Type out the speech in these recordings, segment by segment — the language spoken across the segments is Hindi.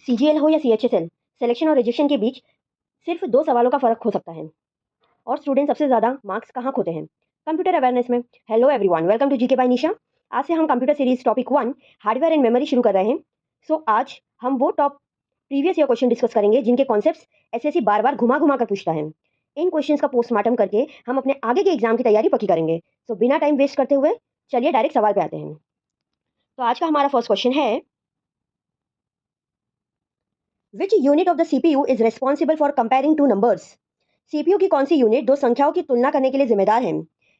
सीजीएल हो या सीएचएसएल, सिलेक्शन और रिजेक्शन के बीच सिर्फ 2 सवालों का फ़र्क हो सकता है। और स्टूडेंट सबसे ज़्यादा मार्क्स कहाँ खोते हैं? कंप्यूटर अवेयरनेस में। Hello everyone, welcome to GK by Nisha. आज से हम computer series topic 1 hardware and memory शुरू कर रहे हैं। आज हम वो top previous year question discuss करेंगे जिनके कॉन्सेप्ट्स एसएससी बार-बार घुमा-घुमा कर पूछता है। इन क्वेश्चंस का पोस्टमार्टम करके हम अपने आगे के एग्जाम की तैयारी पक्की करेंगे। बिना टाइम वेस्ट करते हुए चलिए डायरेक्ट सवाल पे आते हैं। तो आज का हमारा फर्स्ट क्वेश्चन है, Which unit of the CPU is responsible for comparing two numbers? CPU की कौन सी यूनिट दो संख्याओं की तुलना करने के लिए जिम्मेदार है?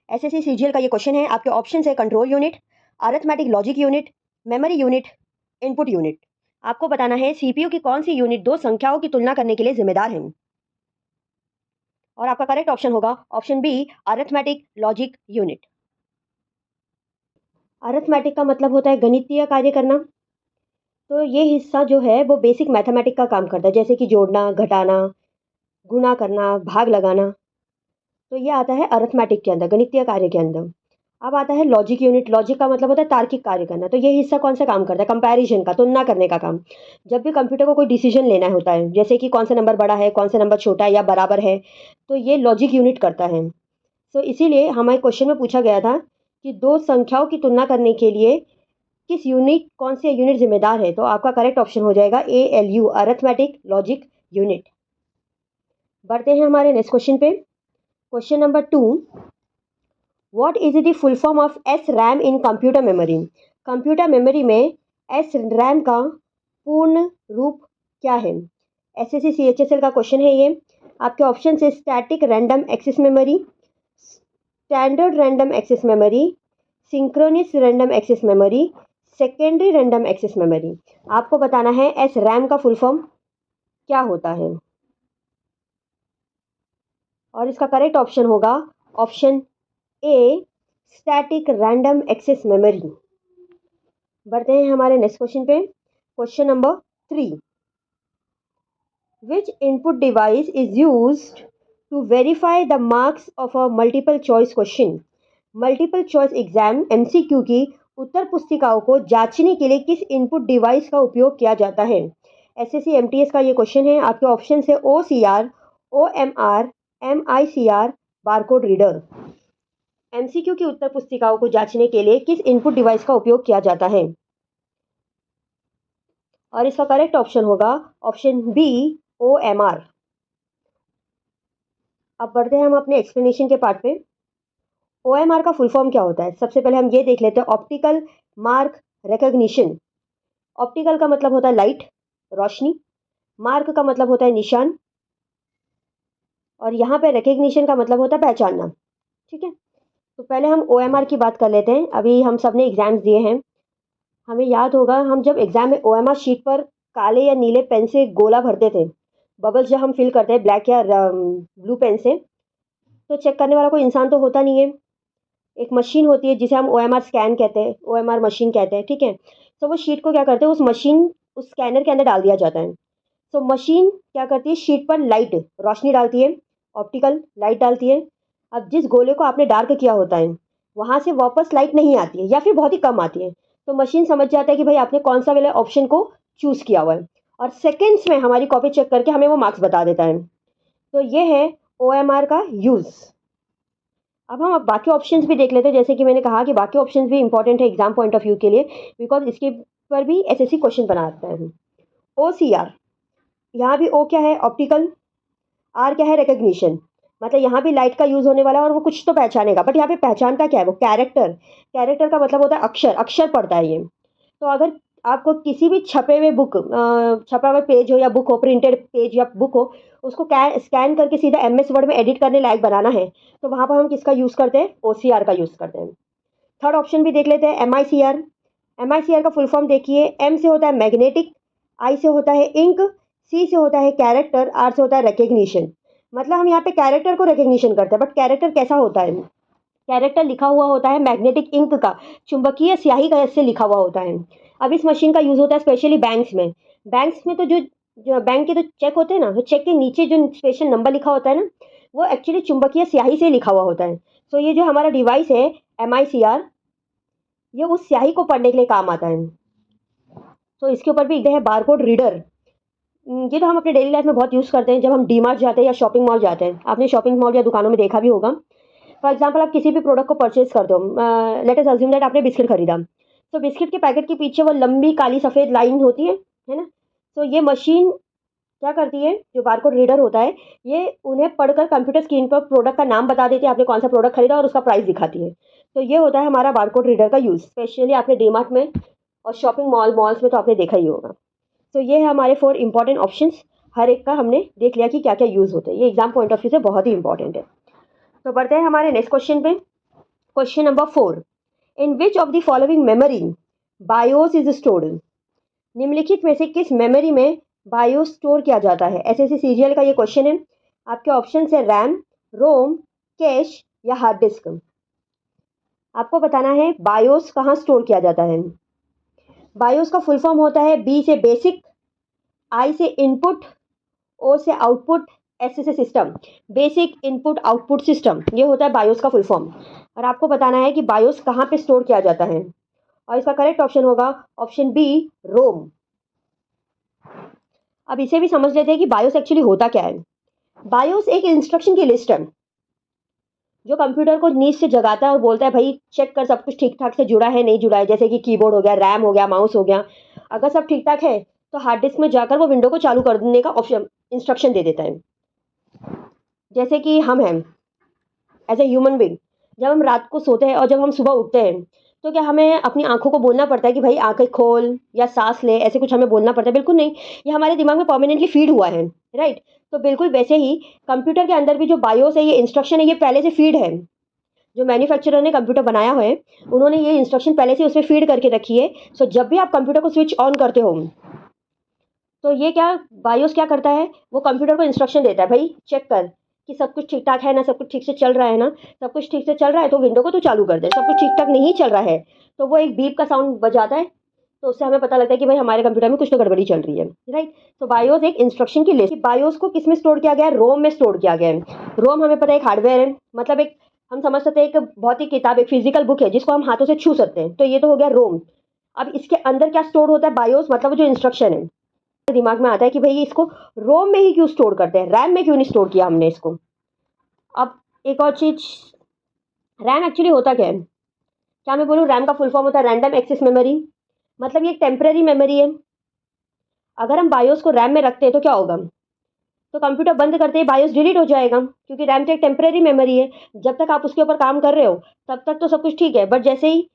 एसएससी सीजीएल का ये क्वेश्चन है। आपके ऑप्शन है control unit, arithmetic logic unit, memory unit, input unit. आपको बताना है सीपीयू की कौन सी यूनिट दो संख्याओं की तुलना करने के लिए जिम्मेदार है। और आपका करेक्ट ऑप्शन होगा option B, arithmetic logic unit. Arithmetic का मतलब होता है गणितीय कार्य करना। तो ये हिस्सा जो है वो बेसिक मैथमेटिक का काम करता है, जैसे कि जोड़ना, घटाना, गुणा करना, भाग लगाना। तो ये आता है अरिथमेटिक के अंदर, गणितीय कार्य के अंदर। अब आता है लॉजिक यूनिट। लॉजिक का मतलब होता है तार्किक कार्य करना। तो ये हिस्सा कौन सा काम करता है? कंपैरिजन का, तुलना करने का काम। जब भी कंप्यूटर को कोई डिसीजन लेना होता है, जैसे कि कौन सा नंबर बड़ा है, कौन सा नंबर छोटा है या बराबर है, तो ये लॉजिक यूनिट करता है। इसीलिए हमारे क्वेश्चन में पूछा गया था कि दो संख्याओं की तुलना करने के लिए किस यूनिट, कौन सी यूनिट जिम्मेदार है? तो आपका करेक्ट ऑप्शन हो जाएगा ALU, अरिथमेटिक लॉजिक यूनिट। बढ़ते हैं हमारे नेक्स्ट क्वेश्चन पे। Question number 2, what is the full form of SRAM in computer memory? Computer memory में SRAM का पूर्ण रूप क्या है? एसएससी सीएचएसएल का क्वेश्चन है ये। आपके ऑप्शन है static random access memory, standard random access memory, synchronous random access memory, secondary random access memory. आपको बताना है SRAM का फुल फॉर्म क्या होता है। और इसका करेक्ट ऑप्शन होगा option A, static random access memory. बढ़ते हैं हमारे नेक्स्ट क्वेश्चन पे। Question number 3, which input device is used to verify the marks of a multiple choice question? Multiple choice exam MCQ की उत्तर पुस्तिकाओं को जांचने के लिए किस इनपुट डिवाइस का उपयोग किया जाता है? एसएससी MTS का ये क्वेश्चन है। आपके ऑप्शन है OCR, OMR, MICR, barcode reader. MCQ की उत्तर पुस्तिकाओं को जांचने के लिए किस इनपुट डिवाइस का उपयोग किया जाता है? और इसका करेक्ट ऑप्शन होगा ऑप्शन बी, OMR। अब बढ़ते हैं हम अपने एक्सप्लेनेशन के पार्ट पे। OMR का फुल फॉर्म क्या होता है? सबसे पहले हम ये देख लेते हैं, ऑप्टिकल मार्क रिकॉग्निशन। ऑप्टिकल का मतलब होता है लाइट, रोशनी। मार्क का मतलब होता है निशान। और यहाँ पे रिकॉग्निशन का मतलब होता है पहचानना। ठीक है, तो पहले हम OMR की बात कर लेते हैं। अभी हम सब ने एग्जाम्स दिए हैं, हमें याद होगा हम जब एग्जाम में OMR शीट पर काले या नीले पेन से गोला भरते थे, बबल्स जब हम फिल करते हैं ब्लैक या ब्लू पेन से, तो चेक करने वाला कोई इंसान तो होता नहीं है, एक मशीन होती है जिसे हम OMR स्कैन कहते हैं, OMR मशीन कहते हैं। ठीक है, तो वो शीट को क्या करते हैं, उस मशीन, उस स्कैनर के अंदर डाल दिया जाता है। मशीन क्या करती है, शीट पर लाइट, रोशनी डालती है, ऑप्टिकल लाइट डालती है। अब जिस गोले को आपने डार्क किया होता है वहां से वापस लाइट नहीं आती है या फिर बहुत ही कम आती है, तो मशीन समझ जाता है कि भाई आपने कौन सा वाले ऑप्शन को चूज किया हुआ है, और सेकेंड्स में हमारी कॉपी चेक करके हमें वो मार्क्स बता देता है। तो ये है OMR का यूज। अब हम बाकी ऑप्शंस भी देख लेते हैं। जैसे कि मैंने कहा कि बाकी ऑप्शंस भी इंपॉर्टेंट है एग्जाम पॉइंट ऑफ व्यू के लिए, बिकॉज इसके पर भी एसएससी क्वेश्चन बनाता है। OCR, यहाँ भी O क्या है, ऑप्टिकल, R क्या है, रिकॉग्निशन। मतलब यहाँ भी लाइट का यूज होने वाला है और वो कुछ तो पहचानेगा, बट यहाँ पे पहचानता क्या है, वो कैरेक्टर। कैरेक्टर का मतलब होता है अक्षर, अक्षर पढ़ता है ये। तो अगर आपको किसी भी छपे हुए बुक, छपा हुआ पेज हो या बुक हो, प्रिंटेड पेज या बुक हो, उसको स्कैन करके सीधा MS वर्ड में एडिट करने लायक बनाना है, तो वहाँ पर हम किसका यूज़ करते हैं, OCR का यूज़ करते हैं। थर्ड ऑप्शन भी देख लेते हैं, MICR। MICR का फुल फॉर्म देखिए, M से होता है मैग्नेटिक, I से होता है इंक, C से होता है कैरेक्टर, R से होता है रिकग्निशन। मतलब हम यहाँ पे कैरेक्टर को रिकग्निशन करते हैं, बट कैरेक्टर कैसा होता है, कैरेक्टर लिखा हुआ होता है मैग्नेटिक इंक का, चुंबकीय स्याही का से लिखा हुआ होता है। अब इस मशीन का यूज होता है स्पेशली बैंक्स में। बैंक्स में तो जो बैंक के जो चेक होते हैं ना, तो चेक के नीचे जो स्पेशल नंबर लिखा होता है ना, वो एक्चुअली चुंबकीय स्याही से लिखा हुआ होता है। ये जो हमारा डिवाइस है MICR, ये उस स्याही को पढ़ने के लिए काम आता है। इसके ऊपर भी एक है बारकोड रीडर। ये तो हम अपने डेली लाइफ में बहुत यूज़ करते हैं जब हम डीमार्ट जाते हैं या शॉपिंग मॉल जाते हैं। आपने शॉपिंग मॉल या दुकानों में देखा भी होगा। फॉर एग्जाम्पल आप किसी भी प्रोडक्ट को परचेज करते हो, लेट अस अज्यूम दैट आपने बिस्किट खरीदा। तो बिस्किट के पैकेट के पीछे वो लंबी काली सफ़ेद लाइन होती है ना? तो ये मशीन क्या करती है, जो बारकोड रीडर होता है, ये उन्हें पढ़कर कंप्यूटर स्क्रीन पर प्रोडक्ट का नाम बता देती है, आपने कौन सा प्रोडक्ट खरीदा और उसका प्राइस दिखाती है। तो ये होता है हमारा बारकोड रीडर का यूज़। स्पेशली आपने डीमार्ट में और शॉपिंग मॉल्स में तो आपने देखा ही होगा। तो ये है हमारे 4 इंपॉर्टेंट ऑप्शंस। हर एक का हमने देख लिया कि क्या-क्या यूज़ होते हैं। ये एग्ज़ाम पॉइंट ऑफ व्यू से बहुत ही इंपॉर्टेंट है। तो बढ़ते हैं हमारे नेक्स्ट क्वेश्चन पे। Question number 4, in which of the following memory BIOS is stored? निम्नलिखित में से किस मेमोरी में बायोस स्टोर किया जाता है? एसएससी सीजीएल का ये क्वेश्चन है। आपके ऑप्शन है रैम, रोम, कैश या हार्ड डिस्क। आपको बताना है बायोस कहाँ स्टोर किया जाता है। बायोस का फुल फॉर्म होता है बी से बेसिक, आई से इनपुट, ओ से आउटपुट, एस से system. Basic input output system, ये होता है बायोस का फुल फॉर्म। और आपको बताना है कि बायोस कहाँ पे स्टोर किया जाता है। और इसका करेक्ट ऑप्शन होगा ऑप्शन बी, रोम। अब इसे भी समझ लेते हैं कि बायोस एक्चुअली होता क्या है। बायोस एक इंस्ट्रक्शन की लिस्ट है जो कंप्यूटर को नींद से जगाता है और बोलता है भाई चेक कर सब कुछ ठीक ठाक से जुड़ा है नहीं जुड़ा है। जैसे कि कीबोर्ड हो गया, रैम हो गया, माउस हो गया। अगर सब ठीक ठाक है तो हार्ड डिस्क में जाकर वो विंडो को चालू करने का ऑप्शन इंस्ट्रक्शन दे देता है। जैसे कि हम हैं एज ए ह्यूमन बींग, जब हम रात को सोते हैं और जब हम सुबह उठते हैं तो क्या हमें अपनी आंखों को बोलना पड़ता है कि भाई आंखें खोल या सांस ले, ऐसे कुछ हमें बोलना पड़ता है? बिल्कुल नहीं। ये हमारे दिमाग में परमानेंटली फीड हुआ है, राइट? तो बिल्कुल वैसे ही कंप्यूटर के अंदर भी जो बायोस है, ये इंस्ट्रक्शन है, ये पहले से फीड है। जो मैन्युफैक्चरर ने कंप्यूटर बनाया है उन्होंने ये इंस्ट्रक्शन पहले से उसमें फीड करके रखी है। सो जब भी आप कंप्यूटर को स्विच ऑन करते हो तो ये क्या बायोस क्या करता है, वो कंप्यूटर को इंस्ट्रक्शन देता है भाई चेक कर कि सब कुछ ठीक ठाक है ना, सब कुछ ठीक से चल रहा है ना। सब कुछ ठीक से चल रहा है तो विंडो को तो चालू कर दे। सब कुछ ठीक ठाक नहीं चल रहा है तो वो एक बीप का साउंड बजाता है। तो उससे हमें पता लगता है कि भाई हमारे कंप्यूटर में कुछ तो गड़बड़ी चल रही है, राइट? तो बायोस एक इंस्ट्रक्शन की लिस्ट। बायोस को किस में स्टोर किया गया है? रोम में स्टोर किया गया है। रोम हमें पता है एक हार्डवेयर है, मतलब एक हम समझ सकते हैं एक भौतिक किताब, एक फिजिकल बुक है जिसको हम हाथों से छू सकते हैं। तो ये तो हो गया रोम। अब इसके अंदर क्या स्टोर होता है? बायोस, मतलब वो जो इंस्ट्रक्शन है। दिमाग में आता है कि भाई इसको रोम में ही क्यों स्टोर करते हैं, रैम में क्यों नहीं स्टोर किया हमने इसको। अब एक और चीज, रैम एक्चुअली होता क्या है? क्या मैं बोलूँ रैम का फुल फॉर्म होता है रैंडम एक्सेस मेमोरी। मतलब ये एक टेम्पररी मेमोरी है। अगर हम बायोस को रैम में रखते हैं तो क्या होगा? तो कंप्यूटर बंद करते ही बायोस डिलीट हो जाएगा, क्योंकि रैम तो एक टेम्पररी मेमोरी है। जब तक आप उसके ऊपर काम कर रहे हो तब तक तो सब कुछ ठीक है, बट जैसे ही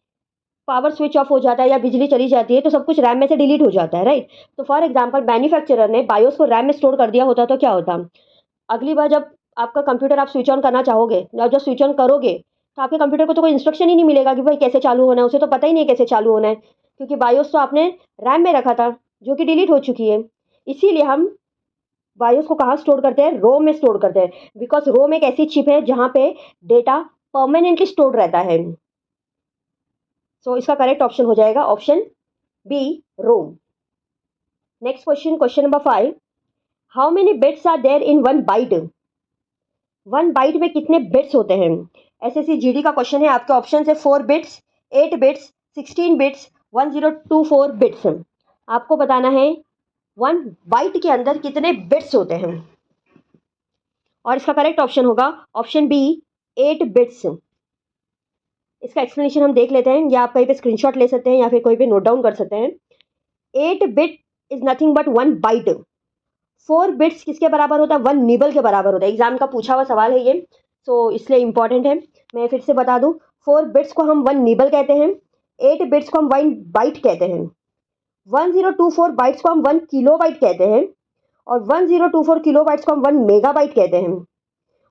पावर स्विच ऑफ हो जाता है या बिजली चली जाती है तो सब कुछ रैम में से डिलीट हो जाता है, राइट? तो फॉर एग्जाम्पल मैन्युफैक्चरर ने बायोस को रैम में स्टोर कर दिया होता तो क्या होता? अगली बार जब आपका कंप्यूटर आप स्विच ऑन करना चाहोगे और जब स्विच ऑन करोगे तो आपके कंप्यूटर को तो कोई इंस्ट्रक्शन ही नहीं मिलेगा कि भाई कैसे चालू होना है। उसे तो पता ही नहीं कैसे चालू होना है, क्योंकि बायोस तो आपने रैम में रखा था जो कि डिलीट हो चुकी है। इसीलिए हम बायोस को कहाँ स्टोर करते हैं? रोम में स्टोर करते हैं, बिकॉज रोम एक ऐसी चिप है जहाँ पे डेटा परमानेंटली स्टोर्ड रहता है। सो इसका करेक्ट ऑप्शन हो जाएगा option B, ROM. Next question, question number 5, how many bits are there in one byte? One byte में कितने बिट्स होते हैं? एसएससी जीडी का क्वेश्चन है। आपके ऑप्शन है 4 बिट्स, 8 बिट्स, 16 बिट्स, 1024 बिट्स। आपको बताना है वन बाइट के अंदर कितने बिट्स होते हैं। और इसका करेक्ट ऑप्शन होगा ऑप्शन बी, 8 बिट्स। इसका एक्सप्लेनेशन हम देख लेते हैं, या आप कहीं पे स्क्रीनशॉट ले सकते हैं या फिर कोई पे नोट डाउन कर सकते हैं। 8 bit is nothing but one byte. 4 bits किसके बराबर होता है? वन निबल के बराबर होता है। एग्जाम का पूछा हुआ सवाल है ये, सो इसलिए इंपॉर्टेंट है। मैं फिर से बता दूं, 4 बिट्स को हम वन निबल कहते हैं, 8 बिट्स को हम वन बाइट कहते हैं, 1024 बाइट्स को हम 1 किलोबाइट कहते हैं, और 1024 किलोबाइट्स को हम 1 मेगाबाइट कहते हैं,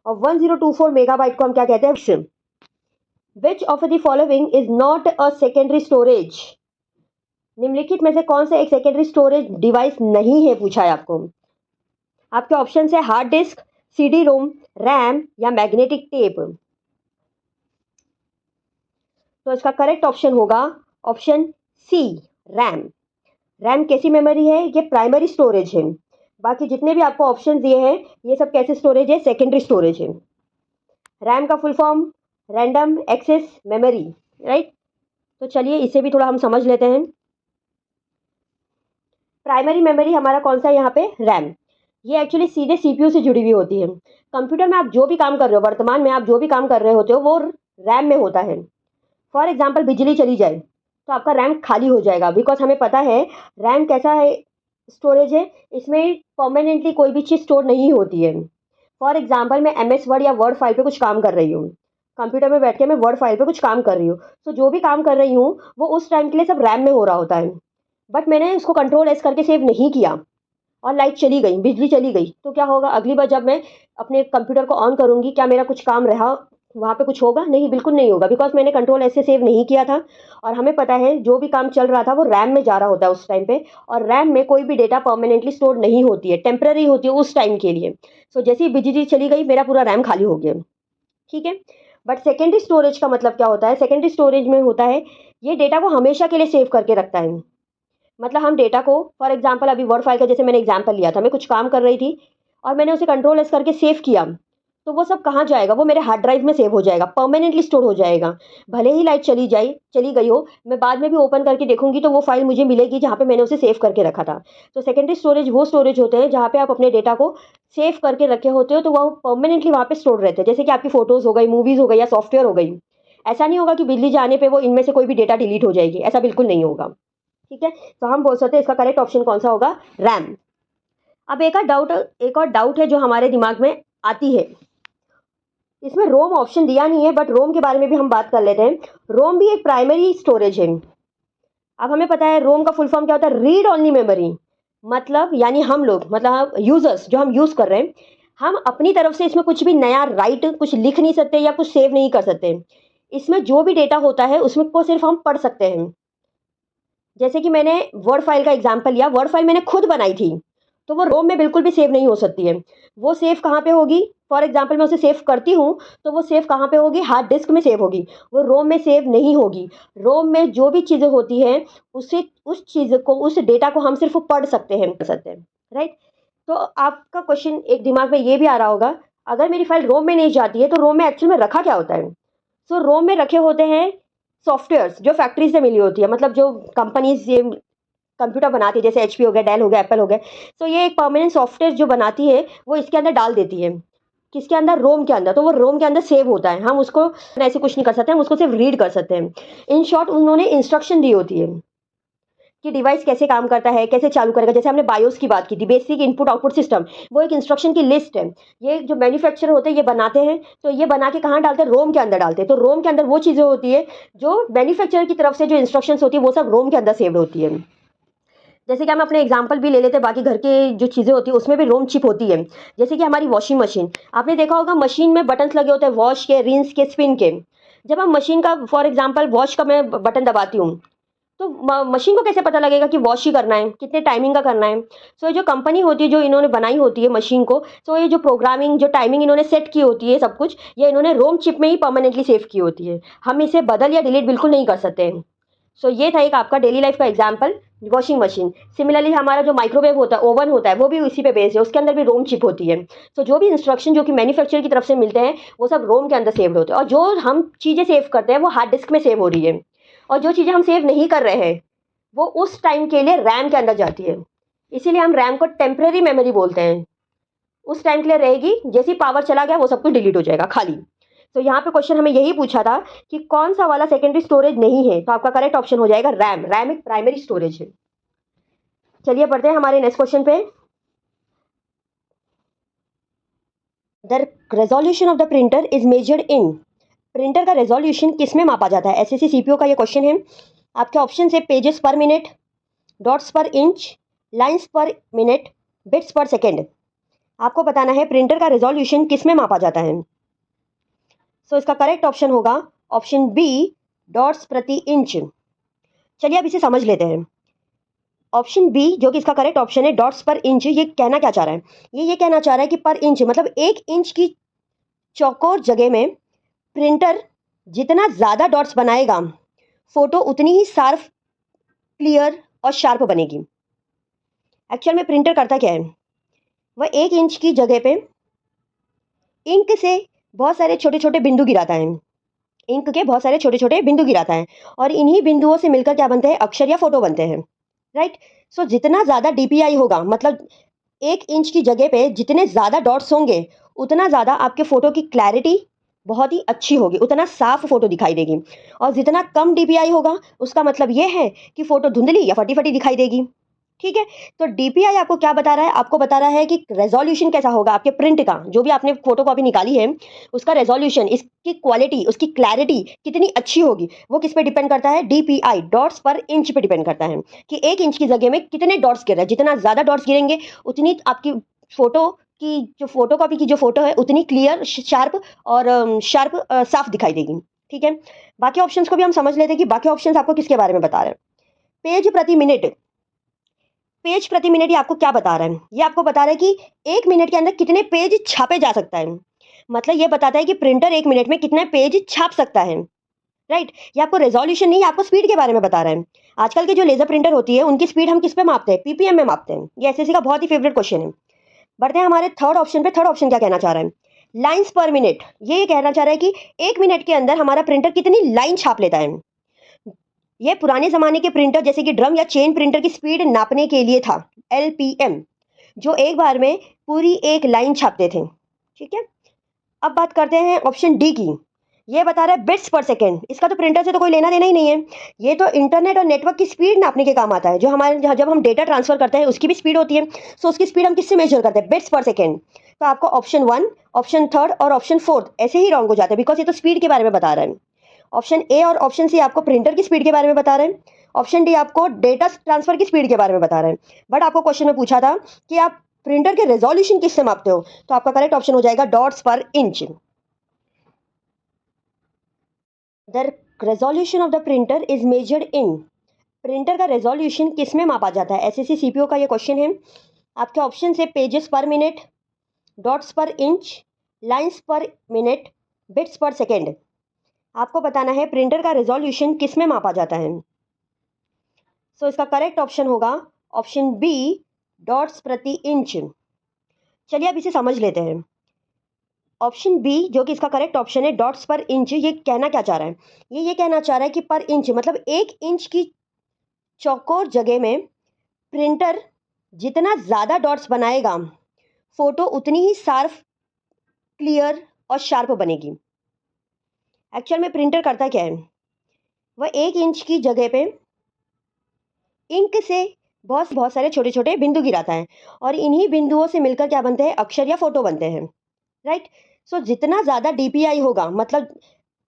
और 1024 मेगाबाइट को हम क्या कहते हैं? Which of the following is not a secondary storage? निम्नलिखित में से कौन सा एक सेकेंडरी स्टोरेज डिवाइस नहीं है, पूछा है आपको। आपके ऑप्शन है hard disk, CD ROM, RAM या मैग्नेटिक टेप। तो इसका करेक्ट ऑप्शन होगा ऑप्शन सी, रैम। रैम कैसी मेमोरी है? ये प्राइमरी स्टोरेज है। बाकी जितने भी आपको ऑप्शन दिए हैं ये सब कैसे स्टोरेज है? सेकेंडरी स्टोरेज है। रैम का full form random access memory, right? तो चलिए इसे भी थोड़ा हम समझ लेते हैं। प्राइमरी मेमोरी हमारा कौन सा है यहाँ पे? रैम। ये एक्चुअली सीधे सीपीयू से जुड़ी हुई होती है। कंप्यूटर में आप जो भी काम कर रहे हो, वर्तमान में आप जो भी काम कर रहे होते हो वो रैम में होता है। फॉर एग्जाम्पल बिजली चली जाए तो आपका रैम खाली हो जाएगा, बिकॉज हमें पता है रैम कैसा है, स्टोरेज है, इसमें परमानेंटली कोई भी चीज़ स्टोर नहीं होती है। फॉर एग्जाम्पल मैं MS वर्ड या वर्ड फाइल पे कुछ काम कर रही हूँ, कंप्यूटर में बैठ के मैं वर्ड फाइल पे कुछ काम कर रही हूँ, तो जो भी काम कर रही हूँ वो उस टाइम के लिए सब रैम में हो रहा होता है। बट मैंने उसको कंट्रोल S करके सेव नहीं किया और लाइट चली गई, बिजली चली गई, तो क्या होगा? अगली बार जब मैं अपने कंप्यूटर को ऑन करूंगी, क्या मेरा कुछ काम रहा वहाँ पे? कुछ होगा नहीं, बिल्कुल नहीं होगा, बिकॉज मैंने कंट्रोल S से सेव नहीं किया था। और हमें पता है जो भी काम चल रहा था वो रैम में जा रहा होता है उस टाइम पे, और रैम में कोई भी डेटा परमानेंटली स्टोर नहीं होती है, टेम्पररी होती है उस टाइम के लिए। सो जैसे ही बिजली चली गई मेरा पूरा रैम खाली हो गया। ठीक है। बट सेकेंडरी स्टोरेज का मतलब क्या होता है? सेकेंडरी स्टोरेज में होता है ये डेटा को हमेशा के लिए सेव करके रखता है। मतलब हम डेटा को, फॉर एग्जांपल अभी वर्ड फाइल का जैसे मैंने एग्जांपल लिया था, मैं कुछ काम कर रही थी और मैंने उसे कंट्रोल S करके सेव किया, तो वो सब कहाँ जाएगा? वो मेरे हार्ड ड्राइव में सेव हो जाएगा, परमानेंटली स्टोर हो जाएगा। भले ही लाइट चली गई हो, मैं बाद में भी ओपन करके देखूंगी तो वो फाइल मुझे मिलेगी जहाँ पे मैंने उसे सेव करके रखा था। तो सेकेंडरी स्टोरेज वो स्टोरेज होते हैं जहाँ पे आप अपने डेटा को सेव करके रखे होते हो, तो वो परमानेंटली वहाँ पे स्टोर रहते हैं, जैसे कि आपकी फोटोज हो गई, मूवीज हो गई या सॉफ्टवेयर हो गई। ऐसा नहीं होगा कि बिजली जाने पर वो इनमें से कोई भी डेटा डिलीट हो जाएगी, ऐसा बिल्कुल नहीं होगा। ठीक है। तो हम बोल सकते हैं इसका करेक्ट ऑप्शन कौन सा होगा? रैम। अब एक और डाउट है जो हमारे दिमाग में आती है, इसमें रोम ऑप्शन दिया नहीं है, बट रोम के बारे में भी हम बात कर लेते हैं। रोम भी एक प्राइमरी स्टोरेज है। अब हमें पता है रोम का फुल फॉर्म क्या होता है? Read only memory. मतलब यानी हम लोग, मतलब यूजर्स जो हम यूज कर रहे हैं, हम अपनी तरफ से इसमें कुछ भी नया राइट कुछ लिख नहीं सकते या कुछ सेव नहीं कर सकते। इसमें जो भी डेटा होता है उसमें को सिर्फ हम पढ़ सकते हैं। जैसे कि मैंने वर्ड फाइल का एग्जांपल लिया, वर्ड फाइल मैंने खुद बनाई थी, तो वो रोम में बिल्कुल भी सेव नहीं हो सकती है। वो सेव कहाँ पे होगी? फॉर एग्जांपल मैं उसे सेव करती हूँ तो वो सेव कहाँ पे होगी? हार्ड डिस्क में सेव होगी, वो रोम में सेव नहीं होगी। रोम में जो भी चीज़ें होती हैं उसे, उस चीज़ को, उस डेटा को हम सिर्फ पढ़ सकते हैं, राइट। तो आपका क्वेश्चन एक दिमाग में ये भी आ रहा होगा, अगर मेरी फाइल रोम में नहीं जाती है तो रोम में एक्चुअल में रखा क्या होता है? सो रोम में रखे होते हैं सॉफ्टवेयर्स जो फैक्ट्री से मिली होती है, मतलब जो कंपनीज ये कंप्यूटर बनाती है, जैसे HP हो गया, डेल हो गया, एप्पल हो गया। तो ये एक परमानेंट सॉफ्टवेयर जो बनाती है वो इसके अंदर डाल देती है। किसके अंदर? रोम के अंदर। तो वो रोम के अंदर सेव होता है, हम उसको ऐसे कुछ नहीं कर सकते, हम उसको सिर्फ रीड कर सकते हैं। इन शॉर्ट उन्होंने इंस्ट्रक्शन दी होती है कि डिवाइस कैसे काम करता है, कैसे चालू करेगा। जैसे हमने बायोस की बात की थी, बेसिक इनपुट आउटपुट सिस्टम, वो एक इंस्ट्रक्शन की लिस्ट है। ये जो मैन्युफैक्चरर होते हैं ये बनाते हैं, तो ये बना के कहाँ डालते हैं? रोम के अंदर डालते हैं। तो रोम के अंदर वो चीज़ें होती है जो मैन्युफैक्चरर की तरफ से जो इंस्ट्रक्शंस होती है वो सब रोम के अंदर सेव्ड होती है। जैसे कि हम अपने एग्जाम्पल भी ले लेते हैं, बाकी घर के जो चीज़ें होती है उसमें भी रोम चिप होती है। जैसे कि हमारी वॉशिंग मशीन, आपने देखा होगा मशीन में बटन्स लगे होते हैं, वॉश के, रिंस के, स्पिन के। जब हम मशीन का, फॉर एग्जाम्पल वॉश का मैं बटन दबाती हूँ, तो मशीन को कैसे पता लगेगा कि वॉश ही करना है, कितने टाइमिंग का करना है? सो ये जो कंपनी होती है जो इन्होंने बनाई होती है मशीन को, सो ये जो प्रोग्रामिंग, जो टाइमिंग इन्होंने सेट की होती है, सब कुछ ये इन्होंने रोम चिप में ही परमानेंटली सेव की होती है। हम इसे बदल या डिलीट बिल्कुल नहीं कर सकते हैं। सो ये था एक आपका डेली लाइफ का एग्जाम्पल, वॉशिंग मशीन। सिमिलरली हमारा जो माइक्रोवेव होता है, ओवन होता है, वो भी इसी पे बेस्ड है, उसके अंदर भी रोम चिप होती है। सो जो भी इंस्ट्रक्शन जो कि मैन्युफैक्चरर की तरफ से मिलते हैं वो सब रोम के अंदर सेव्ड होते हैं, और जो हम चीज़ें सेव करते हैं वो हार्ड डिस्क में सेव हो रही है, और जो चीज़ें हम सेव नहीं कर रहे हैं वो उस टाइम के लिए रैम के अंदर जाती है। इसीलिए हम रैम को टेम्पररी मेमोरी बोलते हैं। उस टाइम के लिए रहेगी, जैसे ही पावर चला गया वो सब कुछ डिलीट हो जाएगा, खाली। तो यहाँ पे क्वेश्चन हमें यही पूछा था कि कौन सा वाला सेकेंडरी स्टोरेज नहीं है, तो आपका करेक्ट ऑप्शन हो जाएगा रैम। रैम एक प्राइमरी स्टोरेज है। चलिए पढ़ते हैं हमारे नेक्स्ट क्वेश्चन पे। The resolution of the printer is measured in. Printer का रेजोल्यूशन किस में मापा जाता है? SSC CPO का ये क्वेश्चन है। आपके ऑप्शन है पेजेस पर मिनट, डॉट्स पर इंच, लाइन्स पर मिनट, बिट्स पर सेकेंड। आपको बताना है प्रिंटर का रेजोल्यूशन किस में मापा जाता है। सो इसका करेक्ट ऑप्शन होगा ऑप्शन बी, डॉट्स प्रति इंच। चलिए अब इसे समझ लेते हैं। ऑप्शन बी जो कि इसका करेक्ट ऑप्शन है, डॉट्स पर इंच, ये कहना क्या चाह रहा है? ये कहना चाह रहा है कि पर इंच मतलब 1 इंच की चौकोर जगह में प्रिंटर जितना ज़्यादा डॉट्स बनाएगा फोटो उतनी ही साफ, क्लियर और शार्प बनेगी। एक्चुअल में प्रिंटर करता क्या है? वह 1 इंच की जगह पे इंक से बहुत सारे छोटे छोटे बिंदु गिराता है, इंक के बहुत सारे छोटे छोटे बिंदु गिराता है, और इन्हीं बिंदुओं से मिलकर क्या बनते हैं? अक्षर या फोटो बनते हैं। राइट। सो जितना ज़्यादा डीपीआई होगा, मतलब 1 इंच की जगह पे जितने ज़्यादा डॉट्स होंगे, उतना ज़्यादा आपके फ़ोटो की क्लैरिटी बहुत ही अच्छी होगी, उतना साफ फ़ोटो दिखाई देगी। और जितना कम डीपीआई होगा, उसका मतलब ये है कि फ़ोटो धुंधली या फटी-फटी दिखाई देगी। ठीक है? तो डीपीआई आपको क्या बता रहा है? आपको बता रहा है कि रेज़ोल्यूशन कैसा होगा आपके प्रिंट का, जो भी आपने फ़ोटोकॉपी निकाली है, उसका रेज़ोल्यूशन, इसकी क्वालिटी, उसकी क्लैरिटी कितनी अच्छी होगी, वो किस पे डिपेंड करता है? डीपीआई, डॉट्स पर इंच पे डिपेंड करता है, कि 1 इंच की जगह में कितने डॉट्स गिर रहे हैं। जितना ज़्यादा डॉट्स गिरेंगे, उतनी आपकी फ़ोटो की जो फ़ोटोकॉपी की जो फ़ोटो है, उतनी क्लियर, शार्प और साफ दिखाई देगी। ठीक है? बाकी ऑप्शंस को भी हम समझ लेते हैं कि बाकी ऑप्शंस आपको किसके बारे में बता रहे हैं। पेज प्रति मिनट, पेज प्रति मिनट ये आपको क्या बता रहा है? ये आपको बता रहा है कि 1 मिनट के अंदर कितने पेज छापे जा सकता है। मतलब ये बताता है कि प्रिंटर 1 मिनट में कितने पेज छाप सकता है, राइट? ये आपको रिज़ॉल्यूशन नहीं, आपको स्पीड के बारे में बता रहा है। आजकल की जो लेज़र प्रिंटर होती है, उनकी स्पीड हम किस पे मापते हैं? पीपीएम में मापते हैं। ये एसएससी का बहुत ही फेवरेट क्वेश्चन है। बढ़ते हैं हमारे थर्ड ऑप्शन पे। थर्ड ऑप्शन क्या कहना चाह रहा है? लाइन्स पर मिनट। ये कहना चाह रहा है कि 1 मिनट के अंदर हमारा प्रिंटर कितनी लाइन छाप लेता है। ये पुराने ज़माने के प्रिंटर जैसे कि ड्रम या चेन प्रिंटर की स्पीड नापने के लिए था, एलपीएम, जो एक बार में पूरी एक लाइन छापते थे। ठीक है? अब बात करते हैं ऑप्शन डी की। ये बता रहा है बिट्स पर सेकंड। इसका तो प्रिंटर से तो कोई लेना देना ही नहीं है। ये तो इंटरनेट और नेटवर्क की स्पीड नापने के काम आता है, जो हमारे जब हम डेटा ट्रांसफर करते हैं उसकी भी स्पीड होती है। सो उसकी स्पीड हम किससे मेजर करते हैं? बिट्स पर सेकंड। तो आपको ऑप्शन वन, ऑप्शन थर्ड और ऑप्शन फोर्थ ऐसे ही रॉन्ग हो जाते हैं, बिकॉज ये तो स्पीड के बारे में बता रहा है। ऑप्शन ए और ऑप्शन सी आपको प्रिंटर की स्पीड के बारे में बता रहे हैं। ऑप्शन डी आपको डेटा ट्रांसफर की स्पीड के बारे में बता रहे हैं। बट आपको क्वेश्चन में पूछा था कि आप प्रिंटर के रेजोल्यूशन किससे मापते हो, तो आपका करेक्ट ऑप्शन हो जाएगा डॉट्स पर inch. The resolution of the printer is measured in. Printer का रेजोल्यूशन किस में मापा जाता है? एसएससी सीपीओ का ये क्वेश्चन है। आपके ऑप्शन है पेजेस पर मिनट, डॉट्स पर इंच, लाइन्स पर मिनट, बिट्स पर सेकेंड। आपको बताना है प्रिंटर का रेजोल्यूशन किस में मापा जाता है। सो इसका करेक्ट ऑप्शन होगा ऑप्शन बी, डॉट्स प्रति इंच। चलिए अब इसे समझ लेते हैं। ऑप्शन बी जो कि इसका करेक्ट ऑप्शन है, डॉट्स पर इंच, ये कहना क्या चाह रहा है? ये कहना चाह रहा है कि पर इंच मतलब 1 इंच की चौकोर जगह में प्रिंटर जितना ज़्यादा डॉट्स बनाएगा, फोटो उतनी ही साफ, क्लियर और शार्प बनेगी। एक्चुअल में प्रिंटर करता क्या है? वह 1 इंच की जगह पे इंक से बहुत बहुत सारे छोटे छोटे बिंदु गिराता है, और इन्हीं बिंदुओं से मिलकर क्या बनते हैं? अक्षर या फोटो बनते हैं, राइट? सो जितना ज़्यादा डीपीआई होगा, मतलब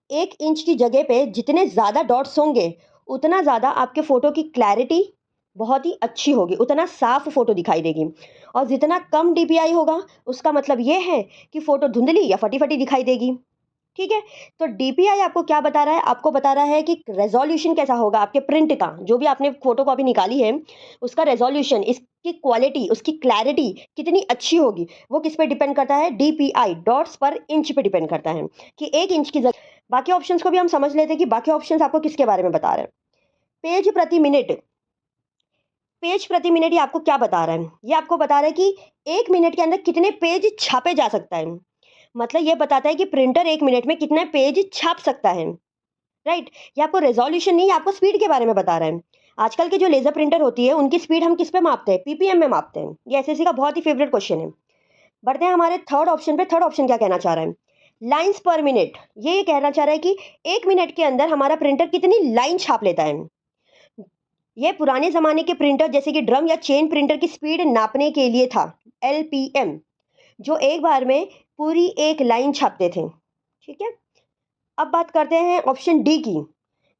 1 इंच की जगह पे जितने ज़्यादा डॉट्स होंगे, उतना ज़्यादा आपके फ़ोटो की क्लैरिटी बहुत ही अच्छी होगी, उतना साफ फ़ोटो दिखाई देगी। और जितना कम डीपीआई होगा, उसका मतलब ये है कि फ़ोटो धुंधली या फटी-फटी दिखाई देगी। ठीक है? तो डीपीआई आपको क्या बता रहा है? आपको बता रहा है कि रेज़ोल्यूशन कैसा होगा आपके प्रिंट का, जो भी आपने फ़ोटोकॉपी निकाली है, उसका रेज़ोल्यूशन, इसकी क्वालिटी, उसकी क्लैरिटी कितनी अच्छी होगी, वो किस पे डिपेंड करता है? डीपीआई, डॉट्स पर इंच पे डिपेंड करता है, कि 1 इंच की जगह। बाकी ऑप्शंस को भी हम समझ लेते हैं कि बाकी ऑप्शंस आपको किसके बारे में बता रहे हैं। पेज प्रति मिनट, पेज प्रति मिनट ये आपको क्या बता रहा है? ये आपको बता रहा है कि 1 मिनट के अंदर कितने पेज छापे जा सकता है। मतलब ये बताता है कि प्रिंटर 1 मिनट में कितने पेज छाप सकता है, राइट? ये आपको रेज़ोल्यूशन नहीं, आपको स्पीड के बारे में बता रहा है। आजकल की जो लेज़र प्रिंटर होती है, उनकी स्पीड हम किस पे मापते हैं? पीपीएम में मापते हैं। ये एसएससी का बहुत ही फेवरेट क्वेश्चन है। बढ़ते हैं हमारे थर्ड ऑप्शन पे। थर्ड ऑप्शन क्या कहना चाह रहा है? लाइन्स पर मिनट। ये कहना चाह रहा है कि 1 मिनट के अंदर हमारा प्रिंटर कितनी लाइन छाप लेता है। ये पुराने ज़माने के प्रिंटर जैसे कि ड्रम या चेन प्रिंटर की स्पीड नापने के लिए था, एलपीएम, जो एक बार में पूरी एक लाइन छापते थे। ठीक है? अब बात करते हैं ऑप्शन डी की।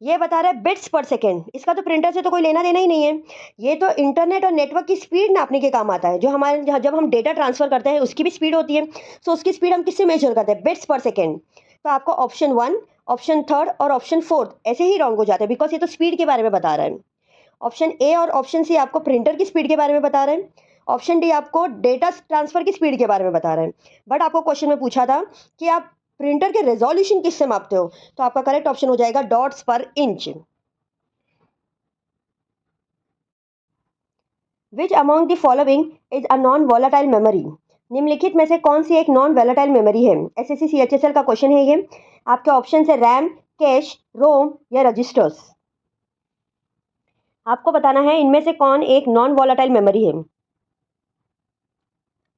ये बता रहा है बिट्स पर सेकंड। इसका तो प्रिंटर से तो कोई लेना देना ही नहीं है। ये तो इंटरनेट और नेटवर्क की स्पीड नापने के काम आता है, जो हमारे जब हम डेटा ट्रांसफर करते हैं उसकी भी स्पीड होती है। सो उसकी स्पीड हम किससे मेजर करते हैं? बिट्स पर सेकंड। तो आपको ऑप्शन वन, ऑप्शन थर्ड और ऑप्शन फोर्थ ऐसे ही रॉन्ग हो जाते हैं, बिकॉज ये तो स्पीड के बारे में बता रहा है। ऑप्शन ए और ऑप्शन सी आपको प्रिंटर की स्पीड के बारे में बता रहे हैं। ऑप्शन डी आपको डेटा ट्रांसफर की स्पीड के बारे में बता रहे हैं। बट आपको क्वेश्चन में पूछा था कि आप प्रिंटर के रेजोल्यूशन किससे मापते हो, तो आपका करेक्ट ऑप्शन हो जाएगा डॉट्स पर inch. Which among the following is a non volatile memory? निम्नलिखित में से कौन सी एक नॉन वॉलेटाइल मेमोरी है? एसएससी सीएचएसएल का क्वेश्चन है ये। आपके ऑप्शन है रैम, कैश, रोम या रजिस्टर्स। आपको बताना है इनमें से कौन एक नॉन वॉलेटाइल मेमोरी है।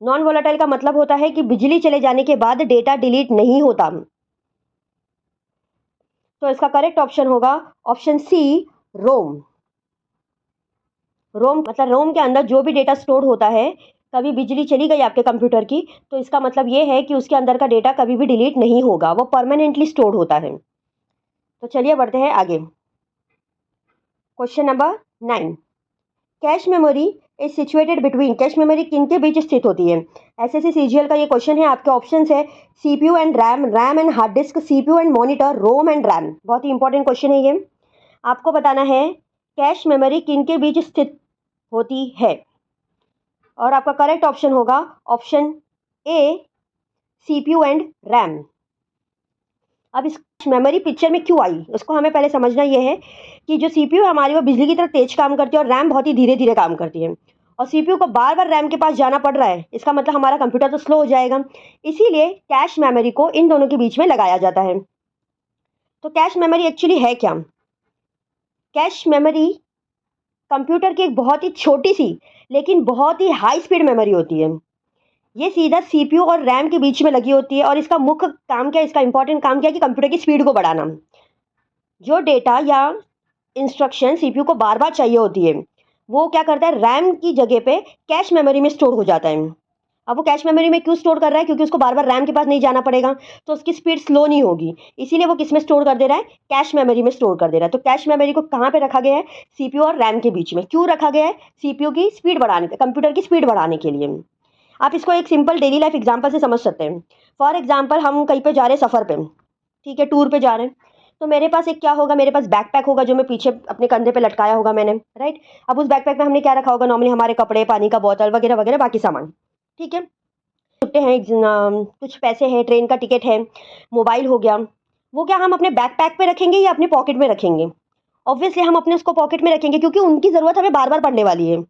नॉन वॉलेटाइल का मतलब होता है कि बिजली चले जाने के बाद डेटा डिलीट नहीं होता। तो इसका करेक्ट ऑप्शन होगा ऑप्शन सी, रोम। रोम मतलब रोम के अंदर जो भी डेटा स्टोर होता है, कभी बिजली चली गई आपके कंप्यूटर की, तो इसका मतलब ये है कि उसके अंदर का डेटा कभी भी डिलीट नहीं होगा, वो परमानेंटली स्टोर होता है। तो चलिए बढ़ते हैं आगे। Question number 9, cache memory is situated between. Cache memory किन के बीच स्थित होती है? एसएससी सीजीएल का ये क्वेश्चन है। आपके ऑप्शंस है CPU and RAM, RAM and hard disk, CPU and monitor, ROM and RAM. बहुत ही इंपॉर्टेंट क्वेश्चन है ये। आपको बताना है कैश मेमोरी किन के बीच स्थित होती है, और आपका करेक्ट ऑप्शन होगा option A, CPU and RAM. अब इस मेमोरी पिक्चर में क्यों आई, उसको हमें पहले समझना ये है कि जो सीपीयू है हमारी, वो बिजली की तरह तेज काम करती है और रैम बहुत ही धीरे धीरे काम करती है। और सीपीयू को बार बार रैम के पास जाना पड़ रहा है, इसका मतलब हमारा कंप्यूटर तो स्लो हो जाएगा। इसीलिए कैश मेमोरी को इन दोनों के बीच में लगाया जाता है। तो कैश मेमोरी एक्चुअली है क्या? कैश मेमोरी कंप्यूटर की एक बहुत ही छोटी सी लेकिन बहुत ही हाई स्पीड मेमोरी होती है। ये सीधा सीपीयू और रैम के बीच में लगी होती है, और इसका मुख्य काम क्या है, इसका इंपॉर्टेंट काम क्या है कि कंप्यूटर की स्पीड को बढ़ाना। जो डेटा या इंस्ट्रक्शन सीपीयू को बार बार चाहिए होती है, वो क्या करता है, रैम की जगह पे कैश मेमोरी में स्टोर हो जाता है। अब वो कैश मेमोरी में क्यों स्टोर कर रहा है? क्योंकि उसको बार बार रैम के पास नहीं जाना पड़ेगा, तो उसकी स्पीड स्लो नहीं होगी। इसीलिए वो किस में स्टोर कर दे रहा है? कैश मेमोरी में स्टोर कर दे रहा है। तो कैश मेमोरी को कहाँ पे रखा गया है? सीपीयू और रैम के बीच में। क्यों रखा गया है? सीपीयू की स्पीड बढ़ाने, कंप्यूटर की स्पीड बढ़ाने के लिए। आप इसको एक सिंपल डेली लाइफ एग्जाम्पल से समझ सकते हैं। फॉर एग्जाम्पल, हम कहीं पे जा रहे हैं सफ़र पे, ठीक है, टूर पे जा रहे हैं, तो मेरे पास एक क्या होगा, मेरे पास बैकपैक होगा जो मैं पीछे अपने कंधे पे लटकाया होगा मैंने, राइट। अब उस बैकपैक में हमने क्या रखा होगा? नॉर्मली हमारे कपड़े, पानी का बोतल वगैरह वगैरह बाकी सामान, ठीक है। छुट्टे हैं, कुछ पैसे हैं, ट्रेन का टिकट है, मोबाइल हो गया। वो क्या हम अपने बैकपैक पे रखेंगे या अपने पॉकेट में रखेंगे? ऑब्वियसली हम अपने उसको पॉकेट में रखेंगे, क्योंकि उनकी ज़रूरत हमें बार बार पड़ने वाली है।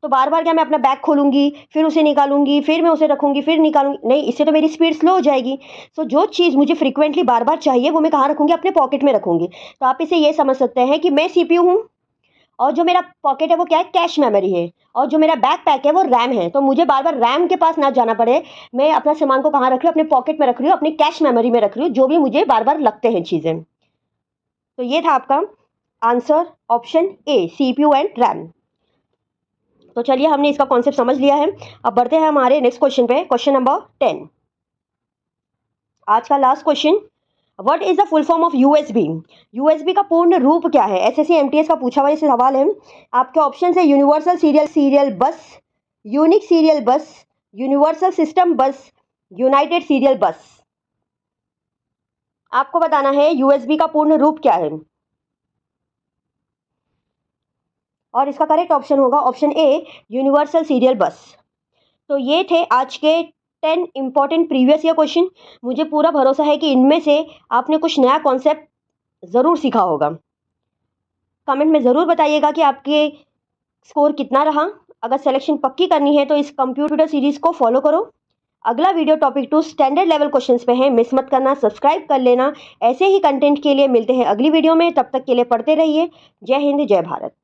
तो बार बार क्या मैं अपना बैग खोलूंगी, फिर उसे निकालूंगी, फिर मैं उसे रखूंगी, फिर निकालूंगी? नहीं, इससे तो मेरी स्पीड स्लो हो जाएगी। सो जो चीज़ मुझे फ्रीक्वेंटली बार बार चाहिए, वो मैं कहाँ रखूंगी? अपने पॉकेट में रखूंगी। तो आप इसे ये समझ सकते हैं कि मैं सीपीयू हूँ, और जो मेरा पॉकेट है वो क्या है? कैश मेमोरी है। और जो मेरा बैक पैक है वो रैम है। तो मुझे बार बार रैम के पास ना जाना पड़े, मैं अपना सामान को कहाँ रख रही हूँ? अपने पॉकेट में रख रही हूँ, अपनी कैश मेमोरी में रख रही हूँ, जो भी मुझे बार बार लगते हैं चीज़ें। तो ये था आपका answer, option A, CPU and RAM. तो चलिए, हमने इसका कॉन्सेप्ट समझ लिया है। अब बढ़ते हैं हमारे नेक्स्ट क्वेश्चन पे, क्वेश्चन नंबर 10। आज का last question, what is the full form of USB? USB का पूर्ण रूप क्या है? एसएससी एमटीएस का पूछा हुआ ये सवाल है। आपके ऑप्शन है यूनिवर्सल सीरियल बस, यूनिक सीरियल बस, यूनिवर्सल सिस्टम बस, यूनाइटेड सीरियल बस। आपको बताना है यूएसबी का पूर्ण रूप क्या है, और इसका करेक्ट ऑप्शन होगा ऑप्शन ए, यूनिवर्सल सीरियल बस। तो ये थे आज के 10 इंपॉर्टेंट प्रीवियस ईयर क्वेश्चन। मुझे पूरा भरोसा है कि इनमें से आपने कुछ नया कॉन्सेप्ट ज़रूर सीखा होगा। कमेंट में ज़रूर बताइएगा कि आपके स्कोर कितना रहा। अगर सिलेक्शन पक्की करनी है तो इस कंप्यूटर सीरीज़ को फॉलो करो। अगला video topic 2 standard level questions पे है, मिस मत करना, सब्सक्राइब कर लेना। ऐसे ही कंटेंट के लिए मिलते हैं अगली वीडियो में, तब तक के लिए पढ़ते रहिए। जय हिंद, जय भारत।